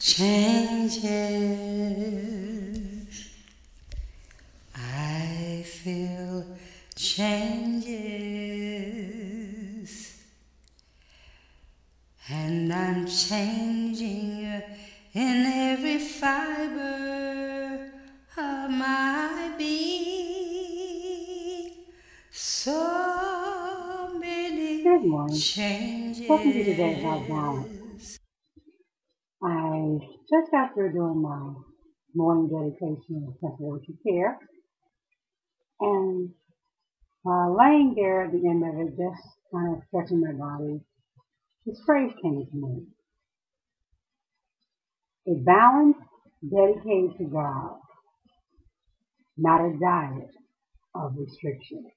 changes. I feel changes. And I'm changing in every fiber of my being. So many Good morning. changes. Talking to you today about balance. I just got through doing my morning dedication of temple worship care, and laying there at the end of it, just kind of stretching my body, this phrase came to me: a balance dedicated to God, not a diet of restriction.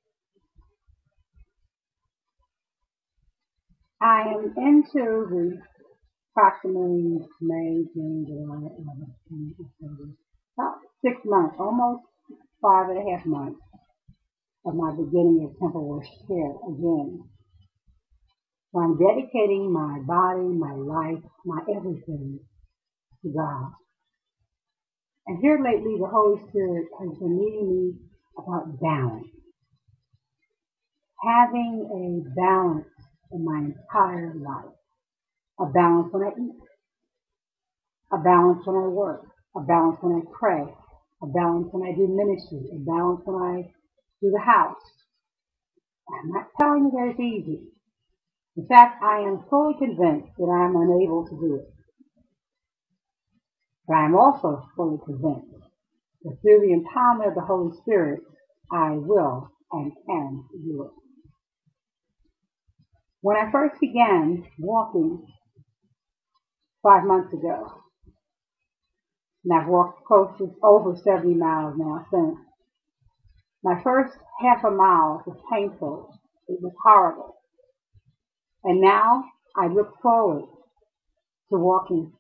I am into the approximately May, June, July, August, October, about 6 months, almost 5.5 months of my beginning of temple worship care again. So I'm dedicating my body, my life, my everything to God. And here lately, the Holy Spirit has been leading me about balance. Having a balance in my entire life. A balance when I eat. A balance when I work. A balance when I pray. A balance when I do ministry. A balance when I do the house. I'm not telling you that it's easy. In fact, I am fully convinced that I am unable to do it. But I am also fully convinced that through the empowerment of the Holy Spirit, I will and can do it. When I first began walking 5 months ago, and I've walked close to over 70 miles now since, my first half a mile was painful. It was horrible. And now I look forward to walking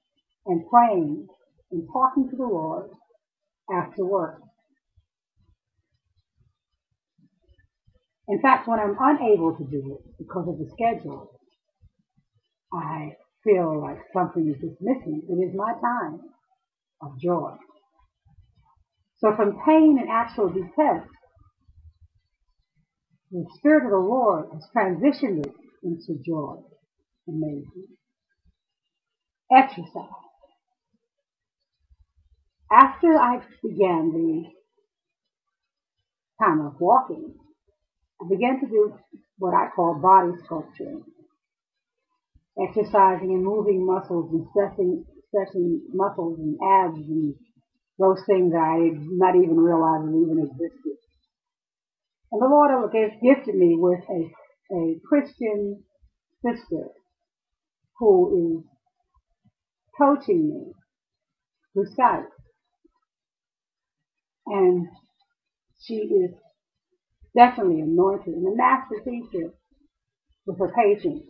and praying and talking to the Lord after work. In fact, when I'm unable to do it because of the schedule, I feel like something is just missing. It is my time of joy. So from pain and actual detest, the Spirit of the Lord has transitioned it into joy. Amazing. Exercise. After I began the time of walking, I began to do what I call body sculpturing. Exercising and moving muscles and stretching muscles and abs and those things that I did not even realize even existed. And the Lord gifted me with a Christian sister who is coaching me through Skype. And she is definitely anointed and a master teacher with her patients.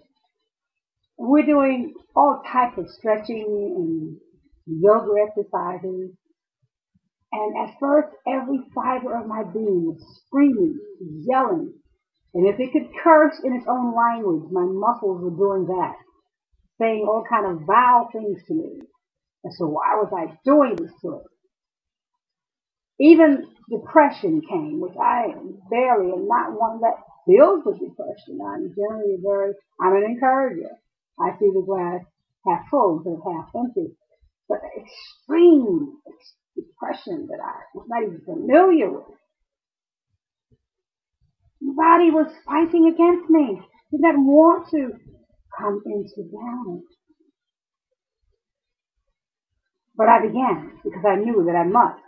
And we're doing all types of stretching and yoga exercises. And at first, every fiber of my being was screaming, yelling. And if it could curse in its own language, my muscles were doing that, saying all kind of vile things to me. And so why was I doing this to it? Even depression came, which I barely am not one that deals with depression. I'm generally I'm an encourager. I see the glass half full instead of half empty. But the extreme depression that I was not even familiar with. My body was fighting against me. Did not want to come into balance. But I began because I knew that I must.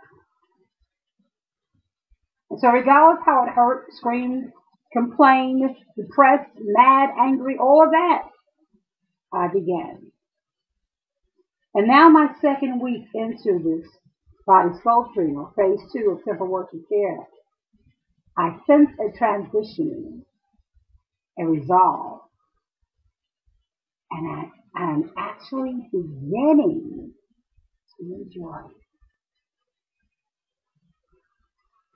And so regardless how it hurt, screamed, complained, depressed, mad, angry, all of that, I began. And now my second week into this body sculpturing, or phase 2 of temple worship care, I sense a transition, a resolve, and I'm actually beginning to enjoy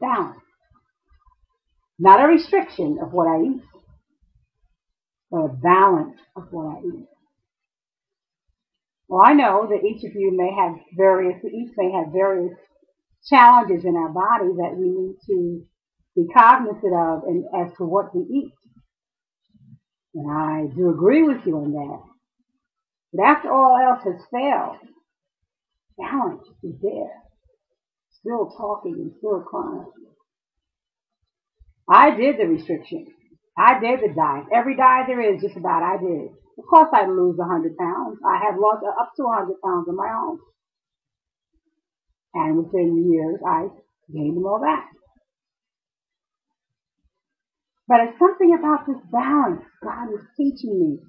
balance. Not a restriction of what I eat, but a balance of what I eat. Well, I know that each may have various challenges in our body that we need to be cognizant of and as to what we eat. And I do agree with you on that. But after all else has failed, balance is there. Still talking and still crying. I did the restriction. I did the diet. Every diet there is, just about, I did. Of course I'd lose 100 pounds. I have lost up to 100 pounds on my own. And within years, I gained them all back. But it's something about this balance God is teaching me.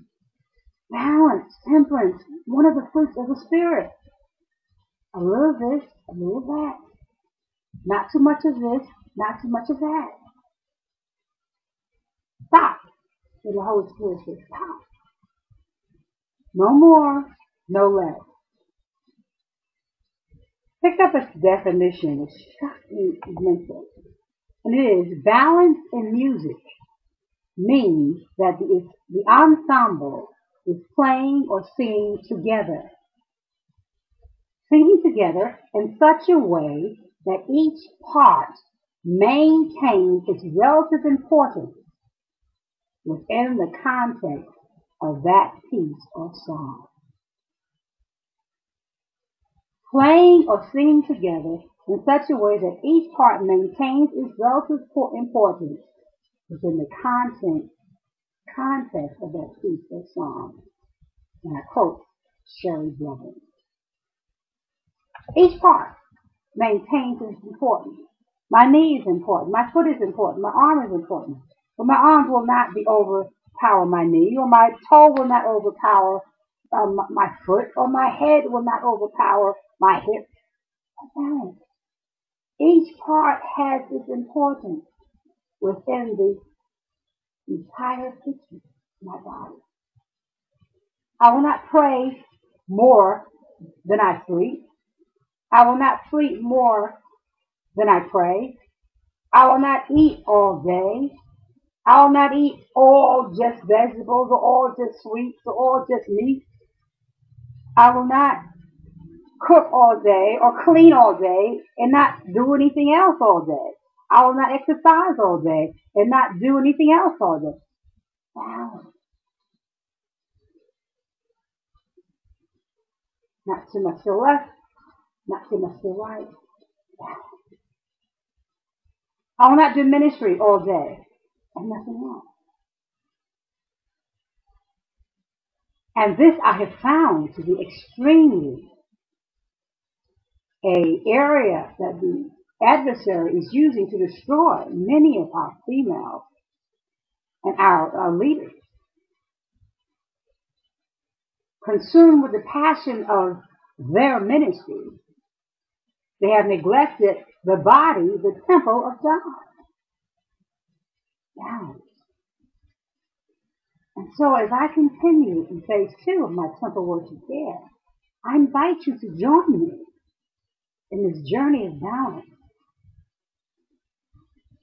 Balance, temperance, one of the fruits of the Spirit. A little this, a little that. Not too much of this, not too much of that. Stop. And the Holy Spirit says, stop. No more, no less. Picked up a definition which struck me immensely. And it is, balance in music means that the ensemble is playing or singing together. Singing together in such a way that each part maintains its relative importance within the context of that piece or song. Playing or singing together in such a way that each part maintains its relative importance within the context of that piece or song. And I quote Sherry Blevins. Each part maintains its importance. My knee is important. My foot is important. My arm is important. But my arms will not overpower my knee, or my toe will not overpower my foot, or my head will not overpower my hip. Balance. Each part has its importance within the entire picture of my body. I will not pray more than I sleep. I will not sleep more than I pray. I will not eat all day. I will not eat all just vegetables or all just sweets or all just meat. I will not cook all day or clean all day and not do anything else all day. I will not exercise all day and not do anything else all day. Balance. Not too much to the left, not too much to the right. Balance. I will not do ministry all day and nothing else. And this I have found to be extremely an area that the adversary is using to destroy many of our females and our leaders. Consumed with the passion of their ministry, they have neglected the body, the temple of God. Balance. And so as I continue in phase 2 of my temple worship there, I invite you to join me in this journey of balance.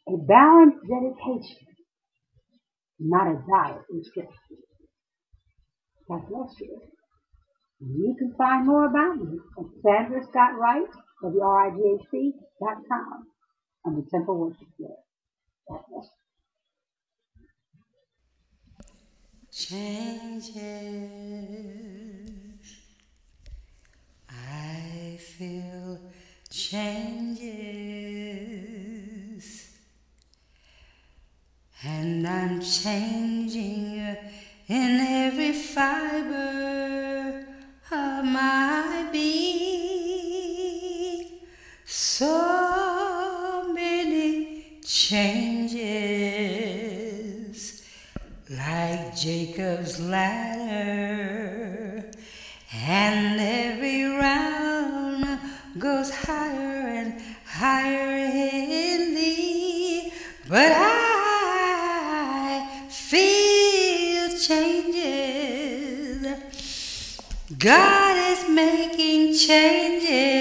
A balanced dedication, not a diet restriction. God bless you. You can find more about me at Sandra Scott Wright, WRIGHC.com, on the Temple Worship there. God bless you. Changes, I feel changes, and I'm changing in every fiber of my being. So many changes, like Jacob's ladder, and every round goes higher and higher in thee. But I feel changes. God is making changes.